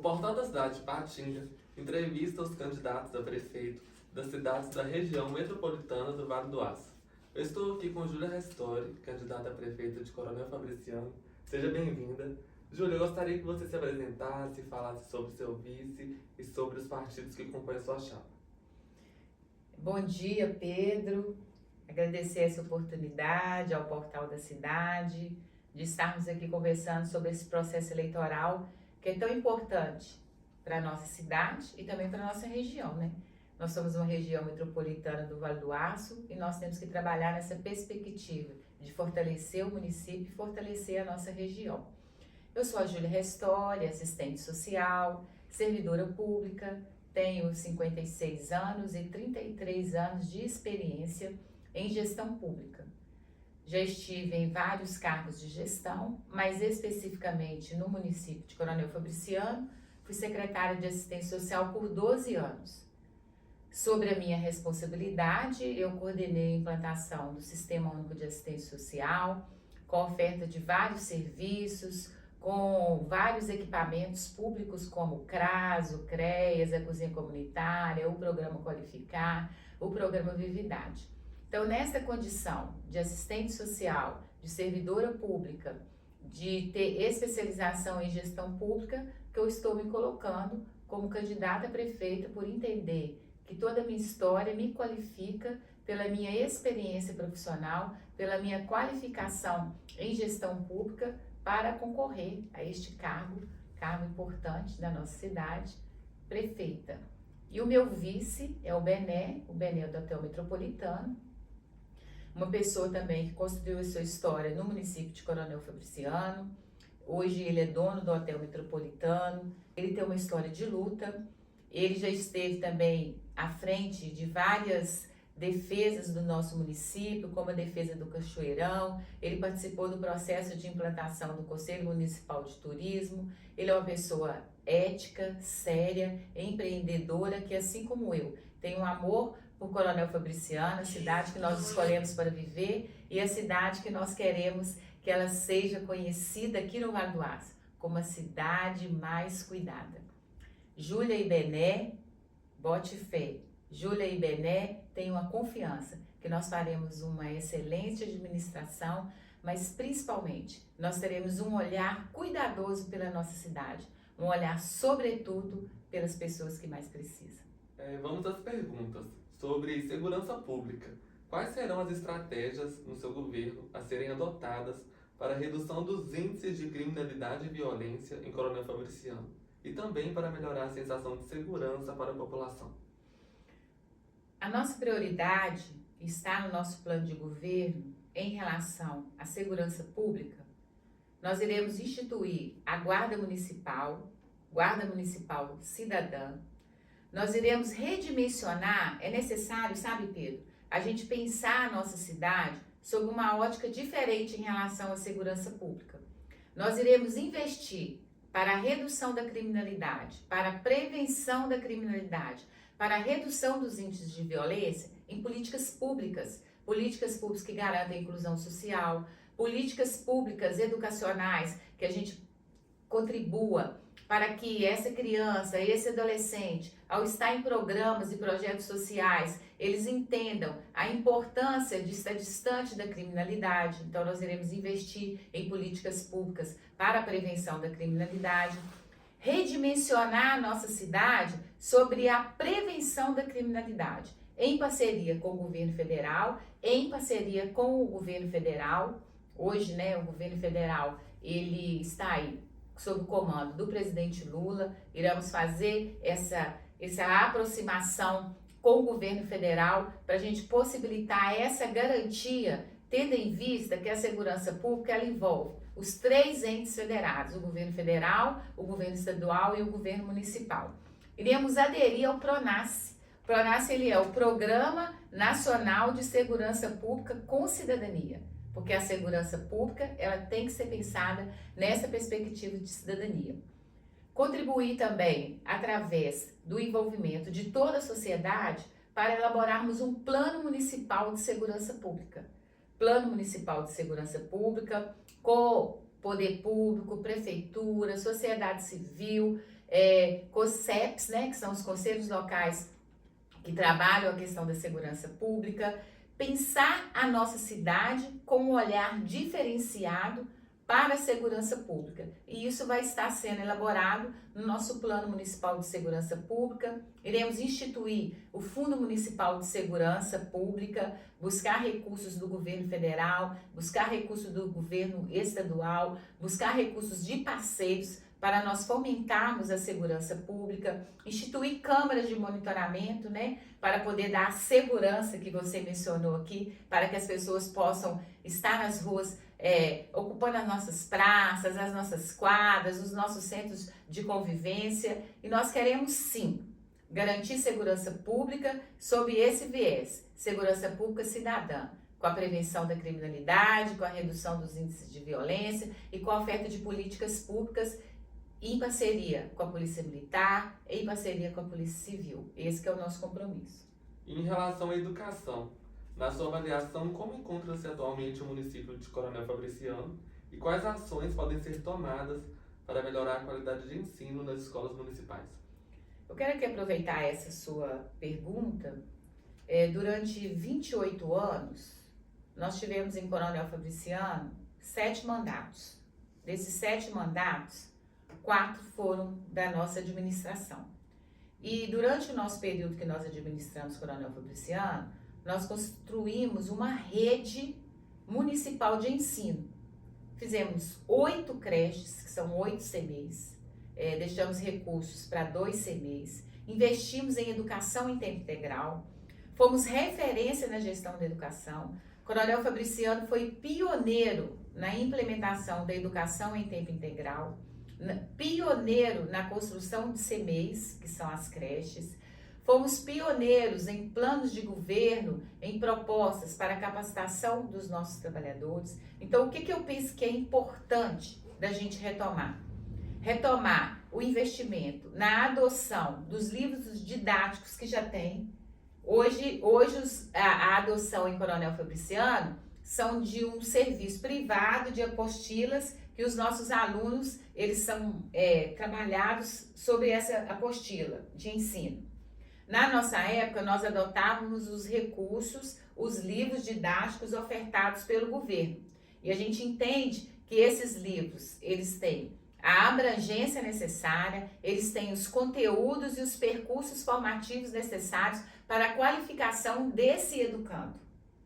Portal da cidade de Patinga entrevista os candidatos a prefeito das cidades da região metropolitana do Vale do Aço. Eu estou aqui com Júlia Restori, candidata a prefeita de Coronel Fabriciano. Seja bem-vinda. Júlia, eu gostaria que você se apresentasse, falasse sobre seu vice e sobre os partidos que compõem a sua chapa. Bom dia, Pedro. Agradecer essa oportunidade ao Portal da Cidade de estarmos aqui conversando sobre esse processo eleitoral que é tão importante para a nossa cidade e também para a nossa região, né? Nós somos uma região metropolitana do Vale do Aço e nós temos que trabalhar nessa perspectiva de fortalecer o município e fortalecer a nossa região. Eu sou a Júlia Restori, assistente social, servidora pública, tenho 56 anos e 33 anos de experiência em gestão pública. Já estive em vários cargos de gestão, mas especificamente no município de Coronel Fabriciano, fui secretária de assistência social por 12 anos. Sobre a minha responsabilidade, eu coordenei a implantação do Sistema Único de Assistência Social, com a oferta de vários serviços, com vários equipamentos públicos como o CRAS, o CREAS, a Cozinha Comunitária, o Programa Qualificar, o Programa Vividade. Então, nessa condição de assistente social, de servidora pública, de ter especialização em gestão pública, que eu estou me colocando como candidata a prefeita por entender que toda a minha história me qualifica pela minha experiência profissional, pela minha qualificação em gestão pública para concorrer a este cargo importante da nossa cidade, prefeita. E o meu vice é o Bené do Hotel Metropolitano, uma pessoa também que construiu a sua história no município de Coronel Fabriciano. Hoje ele é dono do Hotel Metropolitano, ele tem uma história de luta, ele já esteve também à frente de várias defesas do nosso município, como a defesa do Cachoeirão, ele participou do processo de implantação do Conselho Municipal de Turismo, ele é uma pessoa ética, séria, empreendedora, que assim como eu, tem um amor por Coronel Fabriciano, a cidade que nós escolhemos para viver e a cidade que nós queremos que ela seja conhecida aqui no Vale do Aço como a cidade mais cuidada. Júlia e Bené, bote fé, Júlia e Bené tenham a confiança que nós faremos uma excelente administração, mas principalmente nós teremos um olhar cuidadoso pela nossa cidade, um olhar sobretudo pelas pessoas que mais precisam. Vamos às perguntas sobre segurança pública. Quais serão as estratégias no seu governo a serem adotadas para a redução dos índices de criminalidade e violência em Coronel Fabriciano e também para melhorar a sensação de segurança para a população? A nossa prioridade está no nosso plano de governo em relação à segurança pública. Nós iremos instituir a Guarda Municipal Cidadã. Nós iremos redimensionar, é necessário, sabe, Pedro, a gente pensar a nossa cidade sob uma ótica diferente em relação à segurança pública. Nós iremos investir para a redução da criminalidade, para a prevenção da criminalidade, para a redução dos índices de violência em políticas públicas que garantem a inclusão social, políticas públicas educacionais que a gente contribua para que essa criança, esse adolescente, ao estar em programas e projetos sociais, eles entendam a importância de estar distante da criminalidade. Então, nós iremos investir em políticas públicas para a prevenção da criminalidade, redimensionar a nossa cidade sobre a prevenção da criminalidade, em parceria com o governo federal, Hoje, o governo federal, ele está aí sob o comando do presidente Lula. Iremos fazer essa aproximação com o governo federal para a gente possibilitar essa garantia, tendo em vista que a segurança pública ela envolve os 3 entes federados, o governo federal, o governo estadual e o governo municipal. Iremos aderir ao PRONASSE. O PRONASSE ele é o Programa Nacional de Segurança Pública com Cidadania, porque a segurança pública ela tem que ser pensada nessa perspectiva de cidadania. Contribuir também através do envolvimento de toda a sociedade para elaborarmos um Plano Municipal de Segurança Pública. Plano Municipal de Segurança Pública com poder público, prefeitura, sociedade civil COSCEPs, né, que são os conselhos locais que trabalham a questão da segurança pública, pensar a nossa cidade com um olhar diferenciado para a segurança pública. E isso vai estar sendo elaborado no nosso Plano Municipal de Segurança Pública. Iremos instituir o Fundo Municipal de Segurança Pública, buscar recursos do governo federal, buscar recursos do governo estadual, buscar recursos de parceiros para nós fomentarmos a segurança pública, instituir câmaras de monitoramento, né, para poder dar a segurança que você mencionou aqui, para que as pessoas possam estar nas ruas, ocupando as nossas praças, as nossas quadras, os nossos centros de convivência. E nós queremos sim garantir segurança pública sob esse viés, segurança pública cidadã, com a prevenção da criminalidade, com a redução dos índices de violência e com a oferta de políticas públicas em parceria com a Polícia Militar, em parceria com a Polícia Civil. Esse que é o nosso compromisso. Em relação à educação, na sua avaliação, como encontra-se atualmente o município de Coronel Fabriciano e quais ações podem ser tomadas para melhorar a qualidade de ensino nas escolas municipais? Eu quero aqui aproveitar essa sua pergunta. Durante 28 anos, nós tivemos em Coronel Fabriciano 7 mandatos. Desses 7 mandatos, 4 foram da nossa administração. E durante o nosso período que nós administramos Coronel Fabriciano, nós construímos uma rede municipal de ensino. Fizemos 8 creches, que são 8 CMEs, deixamos recursos para 2 CMEs, investimos em educação em tempo integral, fomos referência na gestão da educação. Coronel Fabriciano foi pioneiro na implementação da educação em tempo integral, pioneiro na construção de CMEs, que são as creches. Fomos pioneiros em planos de governo, em propostas para a capacitação dos nossos trabalhadores. Então, o que eu penso que é importante da gente retomar? Retomar o investimento na adoção dos livros didáticos que já tem. Hoje a adoção em Coronel Fabriciano são de um serviço privado de apostilas que os nossos alunos, eles são trabalhados sobre essa apostila de ensino. Na nossa época, nós adotávamos os recursos, os livros didáticos ofertados pelo governo. E a gente entende que esses livros, eles têm a abrangência necessária, eles têm os conteúdos e os percursos formativos necessários para a qualificação desse educando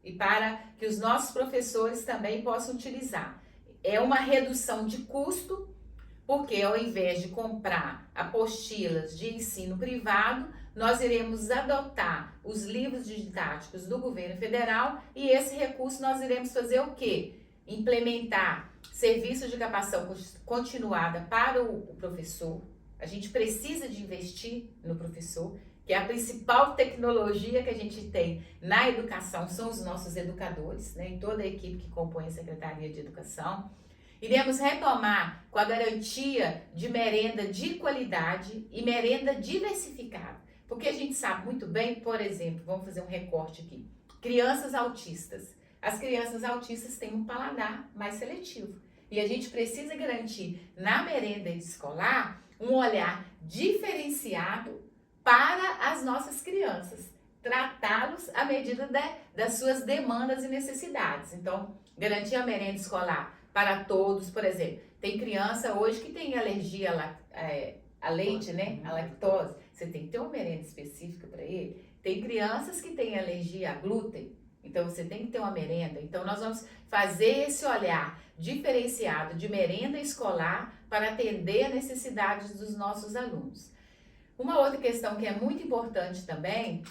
e para que os nossos professores também possam utilizar. É uma redução de custo, porque ao invés de comprar apostilas de ensino privado, nós iremos adotar os livros didáticos do governo federal e esse recurso nós iremos fazer o quê? Implementar serviços de capacitação continuada para o professor. A gente precisa de investir no professor, que é a principal tecnologia que a gente tem na educação, são os nossos educadores, né? E toda a equipe que compõe a Secretaria de Educação. Iremos retomar com a garantia de merenda de qualidade e merenda diversificada. Porque a gente sabe muito bem, por exemplo, vamos fazer um recorte aqui, crianças autistas. As crianças autistas têm um paladar mais seletivo. E a gente precisa garantir na merenda escolar um olhar diferenciado para as nossas crianças, tratá-los à medida das suas demandas e necessidades. Então, garantir a merenda escolar para todos, por exemplo, tem criança hoje que tem alergia a leite, né, a lactose, você tem que ter uma merenda específica para ele. Tem crianças que têm alergia a glúten, então você tem que ter uma merenda. Então nós vamos fazer esse olhar diferenciado de merenda escolar para atender as necessidades dos nossos alunos. Uma outra questão que é muito importante também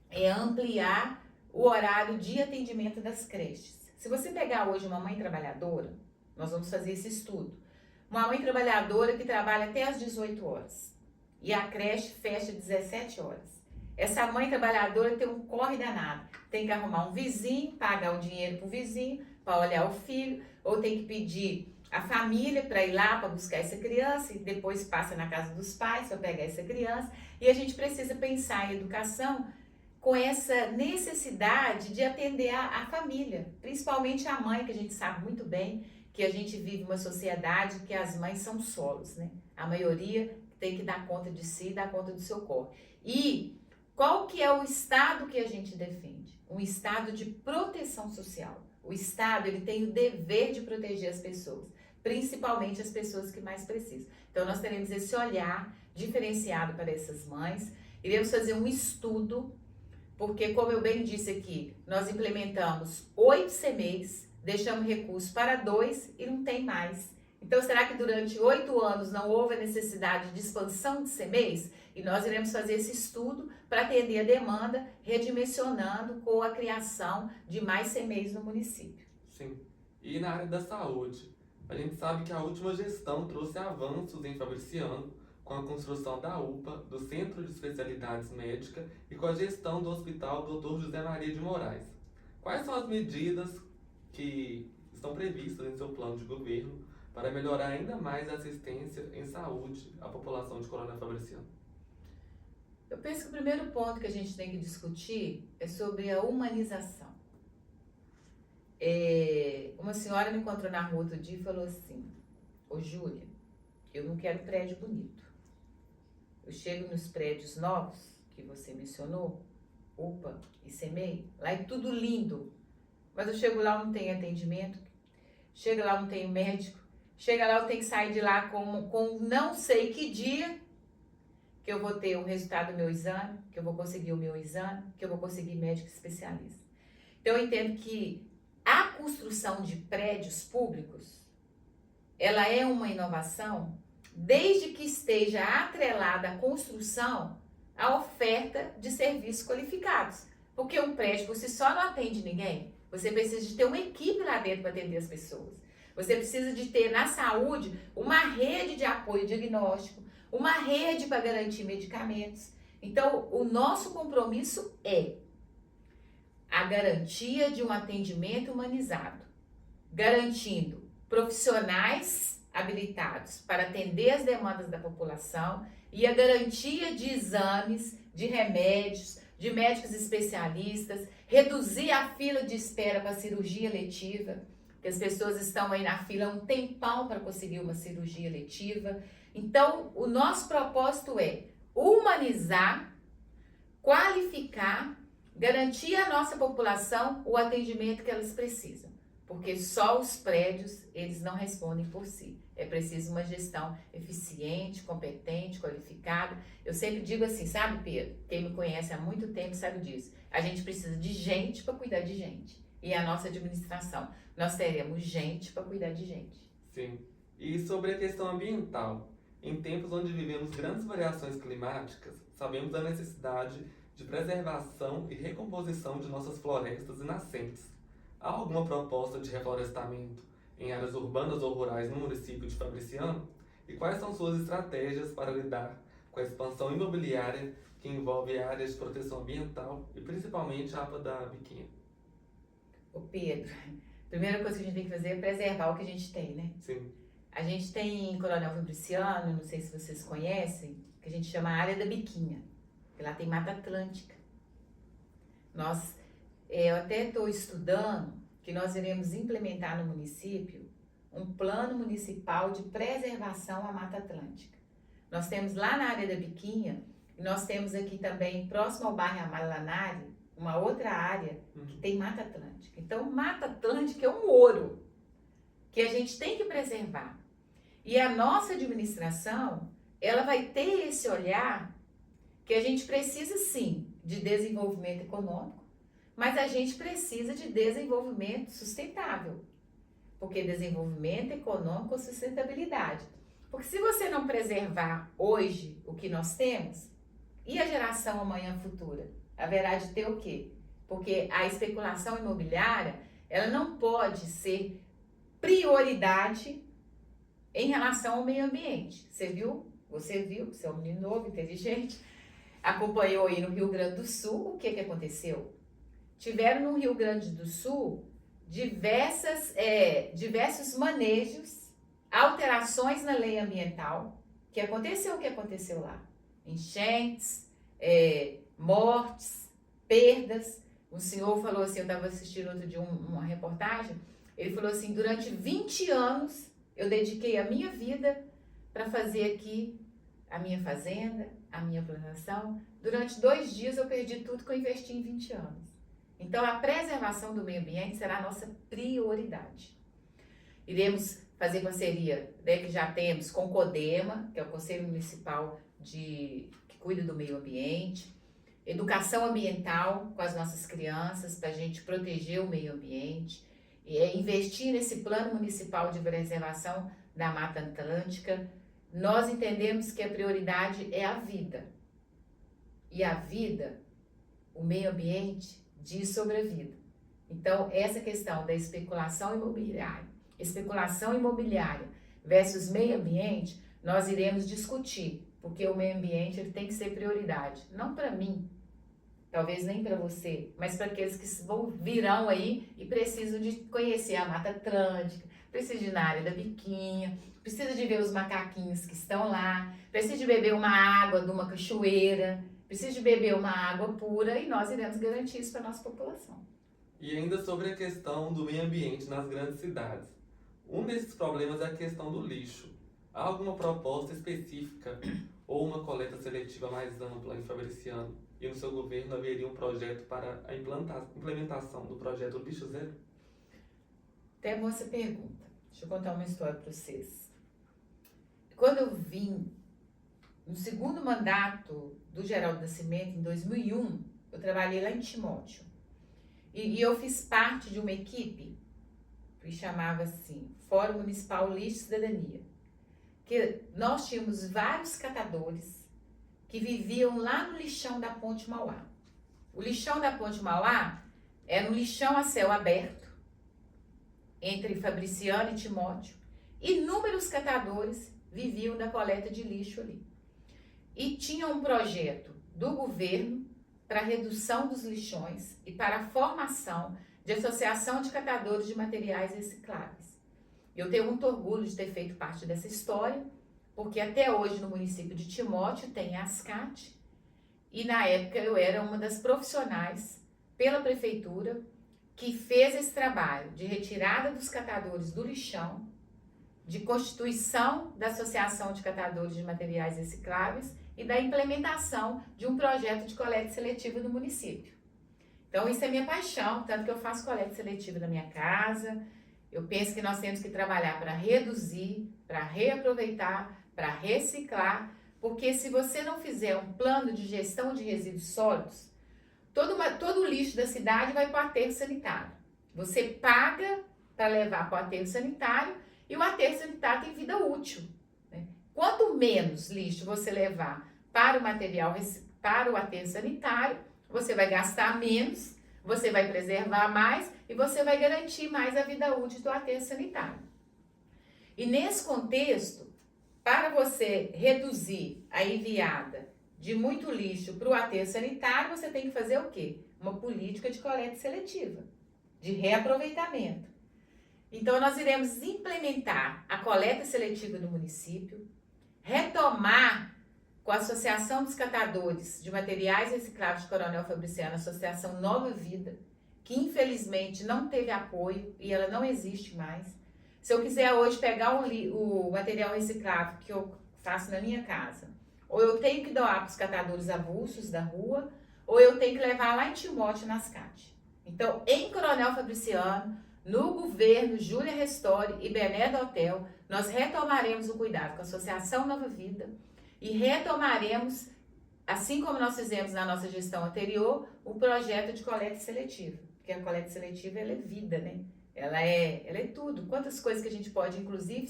é ampliar o horário de atendimento das creches. Se você pegar hoje uma mãe trabalhadora, nós vamos fazer esse estudo. Uma mãe trabalhadora que trabalha até às 18 horas e a creche fecha às 17 horas. Essa mãe trabalhadora tem um corre danado. Tem que arrumar um vizinho, pagar um dinheiro para o vizinho para olhar o filho, ou tem que pedir a família para ir lá para buscar essa criança e depois passa na casa dos pais para pegar essa criança. E a gente precisa pensar em educação com essa necessidade de atender a família, principalmente a mãe, que a gente sabe muito bem que a gente vive uma sociedade que as mães são solos, né? A maioria tem que dar conta de si, dar conta do seu corpo. E qual que é o Estado que a gente defende? Um Estado de proteção social. O Estado, ele tem o dever de proteger as pessoas, principalmente as pessoas que mais precisam. Então, nós teremos esse olhar diferenciado para essas mães. Iremos fazer um estudo, porque, como eu bem disse aqui, nós implementamos 8 CMEIs, deixamos recursos para 2 e não tem mais. Então, será que durante 8 anos não houve a necessidade de expansão de CMEIs? E nós iremos fazer esse estudo para atender a demanda, redimensionando com a criação de mais CMEIs no município. Sim. E na área da saúde, a gente sabe que a última gestão trouxe avanços em Fabriciano, com a construção da UPA, do Centro de Especialidades Médicas e com a gestão do Hospital Dr. José Maria de Moraes. Quais são as medidas que estão previstas em seu plano de governo para melhorar ainda mais a assistência em saúde à população de Coronel Fabriciano? Eu penso que o primeiro ponto que a gente tem que discutir é sobre a humanização. Uma senhora me encontrou na rua outro dia e falou assim: ô Júlia, eu não quero prédio bonito. Eu chego nos prédios novos que você mencionou, UPA e CMEI, lá é tudo lindo, mas eu chego lá, eu não tenho atendimento, chego lá, eu não tenho médico, chega lá, eu tenho que sair de lá com não sei que dia que eu vou ter o resultado do meu exame, que eu vou conseguir o meu exame, que eu vou conseguir médico especialista. Então, eu entendo que a construção de prédios públicos, ela é uma inovação, desde que esteja atrelada à construção à oferta de serviços qualificados. Porque um prédio por si só não atende ninguém. Você precisa de ter uma equipe lá dentro para atender as pessoas. Você precisa de ter na saúde uma rede de apoio diagnóstico, uma rede para garantir medicamentos. Então, o nosso compromisso é a garantia de um atendimento humanizado, garantindo profissionais habilitados para atender as demandas da população e a garantia de exames, de remédios, de médicos especialistas, reduzir a fila de espera para cirurgia letiva, que as pessoas estão aí na fila um tempão para conseguir uma cirurgia letiva. Então, o nosso propósito é humanizar, qualificar, garantir à nossa população o atendimento que elas precisam. Porque só os prédios, eles não respondem por si. É preciso uma gestão eficiente, competente, qualificada. Eu sempre digo assim, sabe, Pedro? Quem me conhece há muito tempo sabe disso. A gente precisa de gente para cuidar de gente. E a nossa administração, nós teremos gente para cuidar de gente. Sim. E sobre a questão ambiental, em tempos onde vivemos grandes variações climáticas, sabemos da necessidade de preservação e recomposição de nossas florestas e nascentes. Há alguma proposta de reflorestamento em áreas urbanas ou rurais no município de Fabriciano? E quais são suas estratégias para lidar com a expansão imobiliária que envolve áreas de proteção ambiental e principalmente a APA da Biquinha? Ô Pedro, a primeira coisa que a gente tem que fazer é preservar o que a gente tem, né? Sim. A gente tem em Coronel Fabriciano, não sei se vocês conhecem, que a gente chama a área da Biquinha, que lá tem Mata Atlântica. Eu até estou estudando que nós iremos implementar no município um plano municipal de preservação à Mata Atlântica. Nós temos lá na área da Biquinha, e nós temos aqui também, próximo ao bairro Amalanari, uma outra área que tem Mata Atlântica. Então, Mata Atlântica é um ouro que a gente tem que preservar. E a nossa administração, ela vai ter esse olhar que a gente precisa sim de desenvolvimento econômico, mas a gente precisa de desenvolvimento sustentável. Porque desenvolvimento econômico é sustentabilidade. Porque se você não preservar hoje o que nós temos, e a geração amanhã futura? Haverá de ter o quê? Porque a especulação imobiliária, ela não pode ser prioridade em relação ao meio ambiente. Você viu? Você viu? Você é um menino novo, inteligente. Acompanhou aí no Rio Grande do Sul, o que aconteceu? Tiveram no Rio Grande do Sul diversos manejos, alterações na lei ambiental. O que aconteceu lá? Enchentes, mortes, perdas. O senhor falou assim, eu estava assistindo outro dia uma reportagem, ele falou assim, durante 20 anos eu dediquei a minha vida para fazer aqui a minha fazenda, a minha plantação. Durante 2 dias eu perdi tudo que eu investi em 20 anos. Então a preservação do meio ambiente será a nossa prioridade. Iremos fazer parceria, né, que já temos com o CODEMA, que é o Conselho Municipal que cuida do meio ambiente, educação ambiental com as nossas crianças para a gente proteger o meio ambiente, investir nesse plano municipal de preservação da Mata Atlântica. Nós entendemos que a prioridade é a vida. E a vida, o meio ambiente, diz sobre a vida. Então, essa questão da especulação imobiliária versus meio ambiente, nós iremos discutir, porque o meio ambiente ele tem que ser prioridade. Não para mim, talvez nem para você, mas para aqueles que virão aí e precisam de conhecer a Mata Atlântica, precisam de ir na área da Biquinha, precisa de ver os macaquinhos que estão lá, precisa de beber uma água de uma cachoeira, precisa de beber uma água pura e nós iremos garantir isso para a nossa população. E ainda sobre a questão do meio ambiente nas grandes cidades. Um desses problemas é a questão do lixo. Há alguma proposta específica ou uma coleta seletiva mais ampla em Fabriciano e no seu governo haveria um projeto para a implementação do projeto Lixo Zero? Até boa essa pergunta. Deixa eu contar uma história para vocês. Quando eu vim no segundo mandato do Geraldo Nascimento, em 2001, eu trabalhei lá em Timóteo. E eu fiz parte de uma equipe que chamava assim, Fórum Municipal Lixo e Cidadania. Que nós tínhamos vários catadores que viviam lá no lixão da Ponte Mauá. O lixão da Ponte Mauá era um lixão a céu aberto, entre Fabriciano e Timóteo. Inúmeros catadores viviam da coleta de lixo ali. E tinha um projeto do governo para a redução dos lixões e para a formação de associação de catadores de materiais recicláveis. Eu tenho muito orgulho de ter feito parte dessa história, porque até hoje no município de Timóteo tem a ASCAT, e na época eu era uma das profissionais pela prefeitura que fez esse trabalho de retirada dos catadores do lixão, de constituição da Associação de Catadores de Materiais Recicláveis e da implementação de um projeto de coleta seletiva no município. Então isso é minha paixão, tanto que eu faço coleta seletiva na minha casa. Eu penso que nós temos que trabalhar para reduzir, para reaproveitar, para reciclar, porque se você não fizer um plano de gestão de resíduos sólidos, todo o lixo da cidade vai para o aterro sanitário. Você paga para levar para o aterro sanitário e o aterro sanitário tem vida útil, né? Quanto menos lixo você levar para o aterro sanitário, você vai gastar menos, você vai preservar mais e você vai garantir mais a vida útil do aterro sanitário. E nesse contexto, para você reduzir a enviada de muito lixo para o aterro sanitário, você tem que fazer o quê? Uma política de coleta seletiva, de reaproveitamento. Então, nós iremos implementar a coleta seletiva no município, retomar com a Associação dos Catadores de Materiais Recicláveis de Coronel Fabriciano, a Associação Nova Vida, que infelizmente não teve apoio e ela não existe mais. Se eu quiser hoje pegar o material reciclável que eu faço na minha casa, ou eu tenho que doar para os catadores avulsos da rua, ou eu tenho que levar lá em Timóteo, na ASCAT. Então, em Coronel Fabriciano, no governo Júlia Restori e Bené Hotel, nós retomaremos o cuidado com a Associação Nova Vida e retomaremos, assim como nós fizemos na nossa gestão anterior, o projeto de coleta seletiva. Porque a coleta seletiva, ela é vida, né? Ela é tudo. Quantas coisas que a gente pode, inclusive,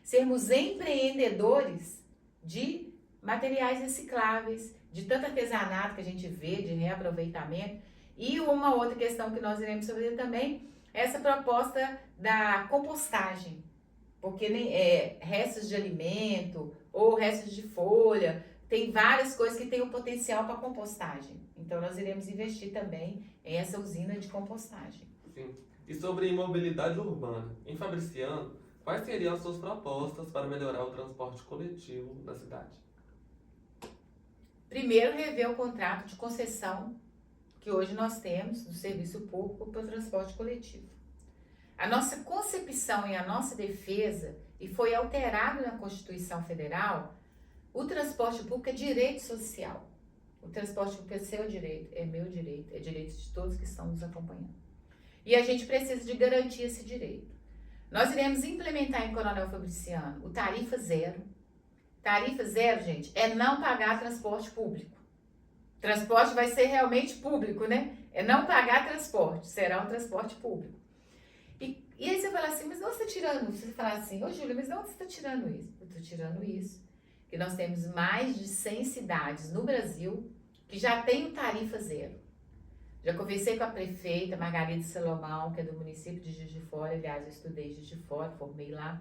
sermos empreendedores de materiais recicláveis, de tanto artesanato que a gente vê, de reaproveitamento. E uma outra questão que nós iremos fazer também é essa proposta da compostagem. Porque restos de alimento ou restos de folha, tem várias coisas que têm o potencial para compostagem. Então, nós iremos investir também em essa usina de compostagem. Sim. E sobre mobilidade urbana, em Fabriciano, quais seriam as suas propostas para melhorar o transporte coletivo da cidade? Primeiro, rever o contrato de concessão que hoje nós temos do serviço público para o transporte coletivo. A nossa concepção e a nossa defesa, e foi alterado na Constituição Federal, O transporte público é direito social. O transporte público é seu direito, é meu direito, é direito de todos que estão nos acompanhando. E a gente precisa de garantir esse direito. Nós iremos implementar em Coronel Fabriciano o tarifa zero. Tarifa zero, gente, é não pagar transporte público. Transporte vai ser realmente público, né? É não pagar transporte, será um transporte público. E aí você fala assim, mas não você está tirando? Você fala assim, ô Júlia, mas não você está tirando isso? Eu estou tirando isso. Que nós temos mais de 100 cidades no Brasil que já tem o tarifa zero. Já conversei com a prefeita Margarida Salomão, que é do município de Juiz de Fora, aliás, eu estudei em Juiz de Fora, formei lá.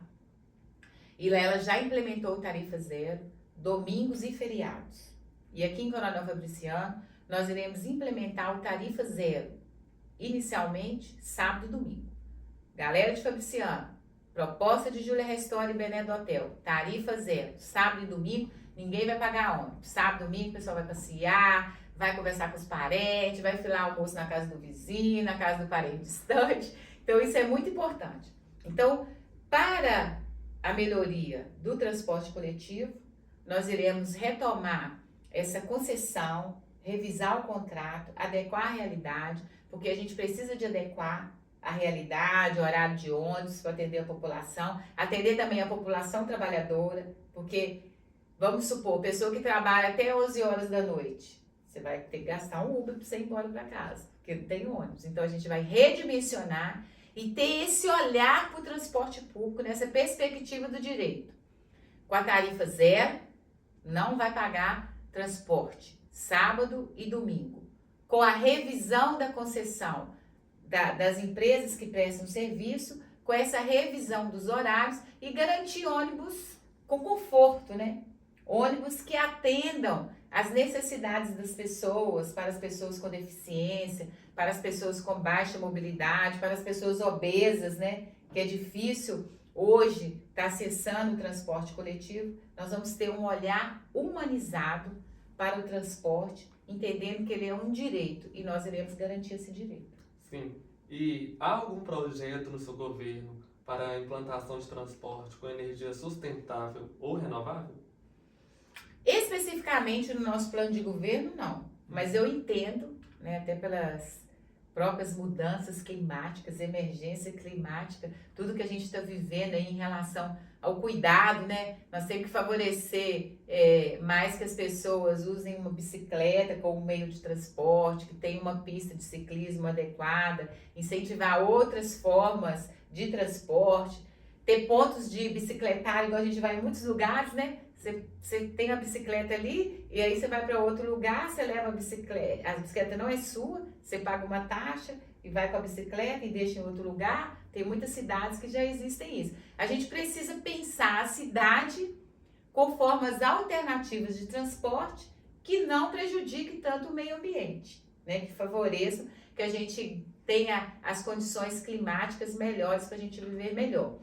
E lá ela já implementou o tarifa zero, domingos e feriados. E aqui em Coronel Fabriciano, nós iremos implementar o tarifa zero, inicialmente, sábado e domingo. Galera de Fabriciano, proposta de Júlia Restore e Bené do Hotel, tarifa zero, sábado e domingo, ninguém vai pagar ônibus. Sábado e domingo o pessoal vai passear, vai conversar com os parentes, vai filar almoço na casa do vizinho, na casa do parente distante. Então isso é muito importante. Então, para a melhoria do transporte coletivo, nós iremos retomar essa concessão, revisar o contrato, adequar a realidade, porque a gente precisa de adequar a realidade, o horário de ônibus para atender a população, atender também a população trabalhadora, porque, vamos supor, pessoa que trabalha até 11 horas da noite, você vai ter que gastar um Uber para você ir embora para casa, porque não tem ônibus. Então a gente vai redimensionar e ter esse olhar para o transporte público nessa perspectiva do direito. Com a tarifa zero, não vai pagar transporte sábado e domingo. Com a revisão da concessão das empresas que prestam serviço, com essa revisão dos horários e garantir ônibus com conforto, né? Ônibus que atendam às necessidades das pessoas, para as pessoas com deficiência, para as pessoas com baixa mobilidade, para as pessoas obesas, né? Que é difícil hoje estar acessando o transporte coletivo. Nós vamos ter um olhar humanizado para o transporte, entendendo que ele é um direito e nós iremos garantir esse direito. Sim. E há algum projeto no seu governo para a implantação de transporte com energia sustentável ou renovável? Especificamente no nosso plano de governo, não. Mas eu entendo, né, até pelas próprias mudanças climáticas, emergência climática, tudo que a gente está vivendo aí em relação ao cuidado, né? Nós temos que favorecer mais que as pessoas usem uma bicicleta como meio de transporte, que tenha uma pista de ciclismo adequada, incentivar outras formas de transporte, ter pontos de bicicletário, igual a gente vai em muitos lugares, né? Você tem a bicicleta ali e aí você vai para outro lugar, você leva a bicicleta não é sua, você paga uma taxa e vai com a bicicleta e deixa em outro lugar. Tem muitas cidades que já existem isso. A gente precisa pensar a cidade com formas alternativas de transporte que não prejudique tanto o meio ambiente, né? Que favoreçam que a gente tenha as condições climáticas melhores para a gente viver melhor.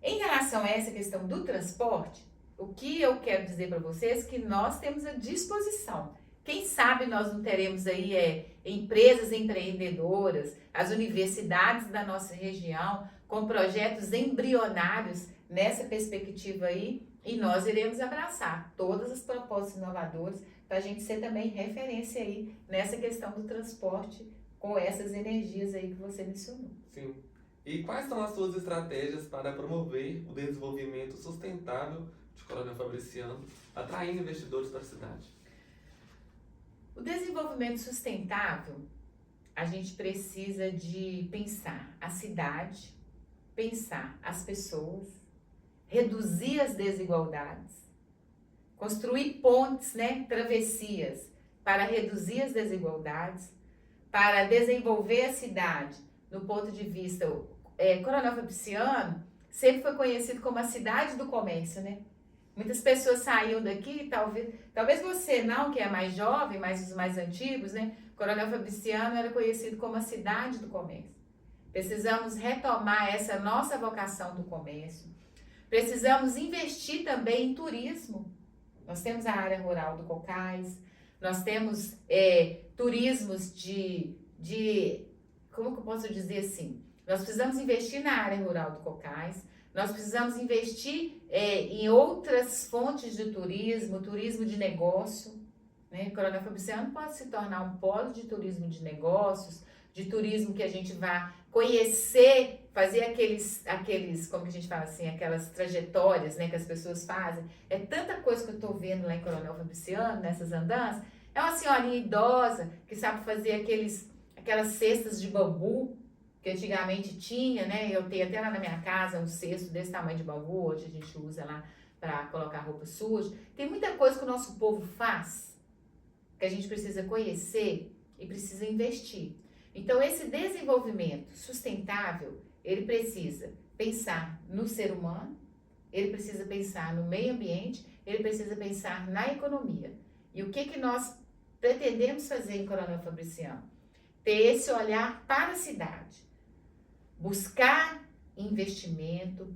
Em relação a essa questão do transporte, o que eu quero dizer para vocês é que nós temos à disposição. Quem sabe nós não teremos aí empresas empreendedoras, as universidades da nossa região, com projetos embrionários nessa perspectiva aí, e nós iremos abraçar todas as propostas inovadoras para a gente ser também referência aí nessa questão do transporte com essas energias aí que você mencionou. Sim. E quais são as suas estratégias para promover o desenvolvimento sustentável de Coronel Fabriciano, atraindo investidores para a cidade? O desenvolvimento sustentável, a gente precisa de pensar a cidade, pensar as pessoas, reduzir as desigualdades, construir pontes, né, travessias para reduzir as desigualdades, para desenvolver a cidade no ponto de vista... Coronel Fabriciano sempre foi conhecido como a cidade do comércio, né? Muitas pessoas saíam daqui, talvez você não, que é mais jovem, mas os mais antigos, né? Coronel Fabriciano era conhecido como a cidade do comércio. Precisamos retomar essa nossa vocação do comércio. Precisamos investir também em turismo. Nós temos a área rural do Cocais, nós temos turismos como que eu posso dizer assim? Nós precisamos investir na área rural do Cocais, Nós precisamos investir em outras fontes de turismo, turismo de negócio, né? Coronel Fabriciano pode se tornar um polo de turismo de negócios, de turismo que a gente vá conhecer, fazer aqueles, como que a gente fala assim, aquelas trajetórias, né, que as pessoas fazem. É tanta coisa que eu estou vendo lá em Coronel Fabriciano, nessas andanças. É uma senhorinha idosa que sabe fazer aquelas cestas de bambu, que antigamente tinha, né? Eu tenho até lá na minha casa um cesto desse tamanho de bambu, hoje a gente usa lá para colocar roupa suja. Tem muita coisa que o nosso povo faz, que a gente precisa conhecer e precisa investir. Então, esse desenvolvimento sustentável, ele precisa pensar no ser humano, ele precisa pensar no meio ambiente, ele precisa pensar na economia. E o que nós pretendemos fazer em Coronel Fabriciano? Ter esse olhar para a cidade, buscar investimento,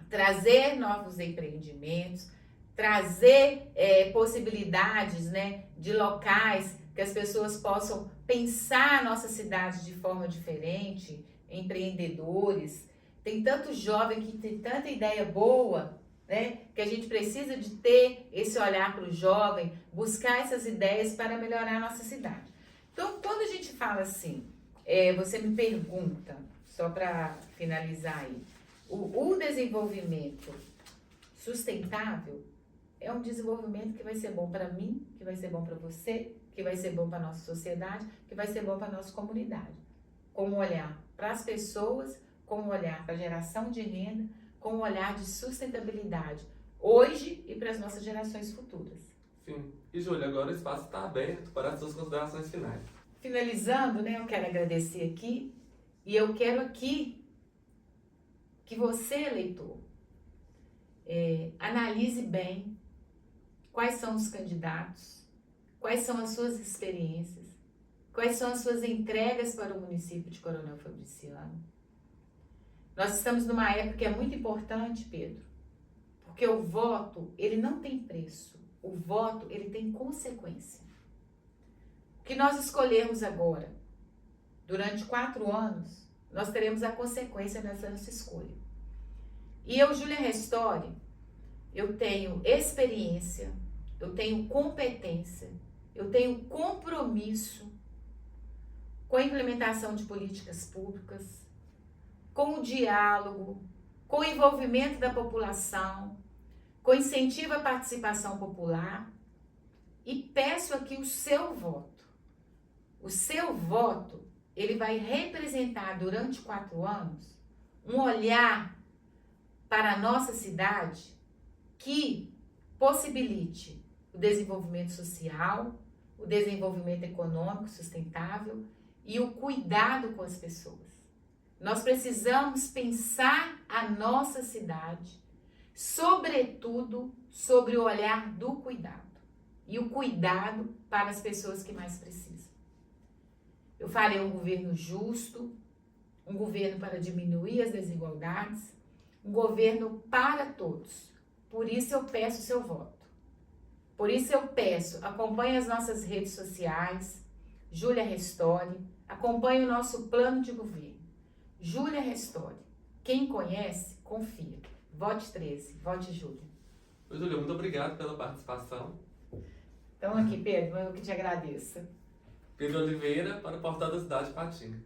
trazer novos empreendimentos, trazer possibilidades, né, de locais que as pessoas possam pensar a nossa cidade de forma diferente, empreendedores. Tem tanto jovem que tem tanta ideia boa, né, que a gente precisa de ter esse olhar para o jovem, buscar essas ideias para melhorar a nossa cidade. Então, quando a gente fala assim, você me pergunta, só para finalizar aí, o desenvolvimento sustentável é um desenvolvimento que vai ser bom para mim, que vai ser bom para você, que vai ser bom para a nossa sociedade, que vai ser bom para a nossa comunidade. Com um olhar para as pessoas, com um olhar para a geração de renda, com um olhar de sustentabilidade hoje e para as nossas gerações futuras. Sim. E, Júlia, agora o espaço está aberto para as suas considerações finais. Finalizando, né, eu quero agradecer aqui e eu quero aqui que você, eleitor, analise bem quais são os candidatos, quais são as suas experiências, quais são as suas entregas para o município de Coronel Fabriciano. Nós estamos numa época que é muito importante, Pedro, porque o voto, ele não tem preço, o voto, ele tem consequência. O que nós escolhermos agora, durante 4 anos, nós teremos a consequência dessa nossa escolha. E eu, Júlia Restori, eu tenho experiência, eu tenho competência, eu tenho compromisso com a implementação de políticas públicas, com o diálogo, com o envolvimento da população, com incentivo à participação popular e peço aqui o seu voto. O seu voto, ele vai representar durante 4 anos um olhar para a nossa cidade que possibilite o desenvolvimento social, o desenvolvimento econômico sustentável e o cuidado com as pessoas. Nós precisamos pensar a nossa cidade, sobretudo sobre o olhar do cuidado e o cuidado para as pessoas que mais precisam. Eu farei um governo justo, um governo para diminuir as desigualdades, um governo para todos. Por isso eu peço o seu voto. Por isso eu peço, acompanhe as nossas redes sociais, Júlia Restori, acompanhe o nosso plano de governo. Júlia Restori. Quem conhece, confia. Vote 13, vote Júlia. Júlia, muito obrigado pela participação. Então aqui, Pedro, eu que te agradeço. Pedro Oliveira, para o Portal da Cidade de Patinga.